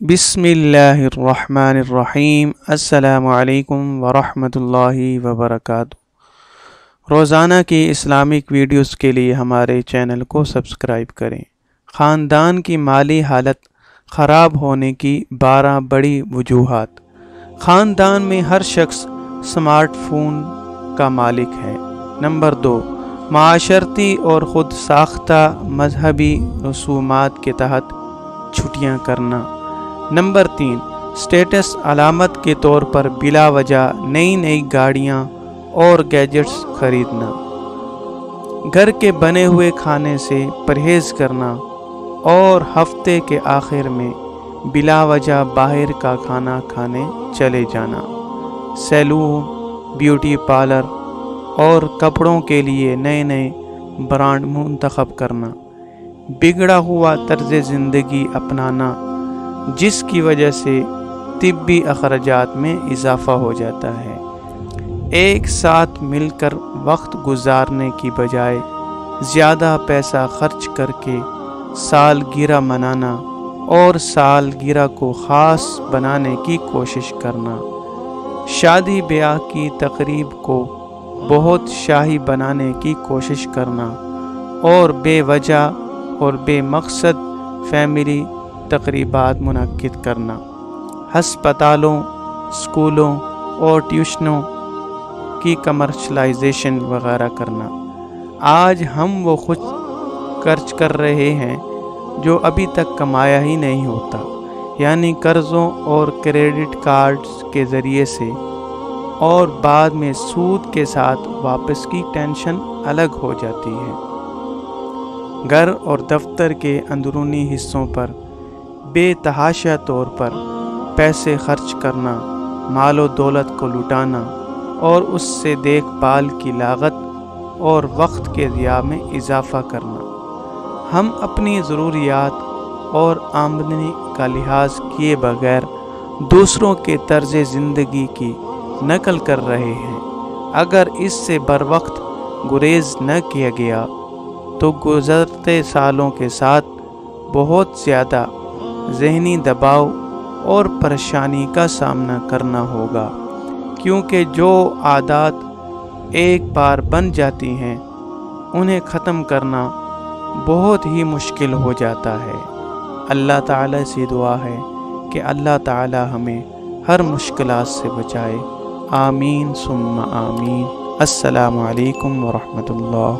बिस्मिल्लाहिर्रहमानिर्रहीम। अस्सलामु अलैकुम वरहमतुल्लाहि वबरकातुहू। रोज़ाना की इस्लामिक वीडियोस के लिए हमारे चैनल को सब्सक्राइब करें। ख़ानदान की माली हालत ख़राब होने की 12 बड़ी वजूहात। ख़ानदान में हर शख्स स्मार्टफोन का मालिक है। नंबर 2, माशरती और ख़ुद साख्ता मजहबी रसूमात के तहत छुट्टियाँ करना। नंबर 3, स्टेटस अलामत के तौर पर बिला वजह नई नई गाड़ियाँ और गैजेट्स खरीदना। घर के बने हुए खाने से परहेज़ करना और हफ्ते के आखिर में बिला वजह बाहर का खाना खाने चले जाना। सैलून, ब्यूटी पार्लर और कपड़ों के लिए नए नए ब्रांड मुंतखब करना। बिगड़ा हुआ तर्ज ज़िंदगी अपनाना जिसकी वजह से तिब्बी अखराजात में इजाफ़ा हो जाता है। एक साथ मिलकर वक्त गुजारने की बजाय ज़्यादा पैसा खर्च करके सालगिरह मनाना और सालगिरह को ख़ास बनाने की कोशिश करना। शादी ब्याह की तकरीब को बहुत शाही बनाने की कोशिश करना और बेवजह और बेमकसद फैमिली तकरीबात मुनक्किद करना। हस्पतालों, स्कूलों और ट्यूशनों की कमर्शलाइजेशन वगैरह करना। आज हम वो खुद खर्च कर रहे हैं जो अभी तक कमाया ही नहीं होता, यानी कर्ज़ों और क्रेडिट कार्ड्स के ज़रिए से, और बाद में सूद के साथ वापस की टेंशन अलग हो जाती है। घर और दफ्तर के अंदरूनी हिस्सों पर बेतहाशा तौर पर पैसे खर्च करना, मालो दौलत को लुटाना और उससे देखभाल की लागत और वक्त के ज़िया में इजाफ़ा करना। हम अपनी ज़रूरियात और आमदनी का लिहाज किए बगैर दूसरों के तर्ज ज़िंदगी की नकल कर रहे हैं। अगर इससे बर वक्त गुरेज न किया गया तो गुज़रते सालों के साथ बहुत ज़्यादा ज़हनी दबाव और परेशानी का सामना करना होगा, क्योंकि जो आदत एक बार बन जाती हैं उन्हें ख़त्म करना बहुत ही मुश्किल हो जाता है। अल्लाह ताला से दुआ है कि अल्लाह ताला हमें हर मुश्किलात से बचाए। आमीन सुम्मा आमीन। अस्सलामु अलैकुम वरहमतुल्लाह।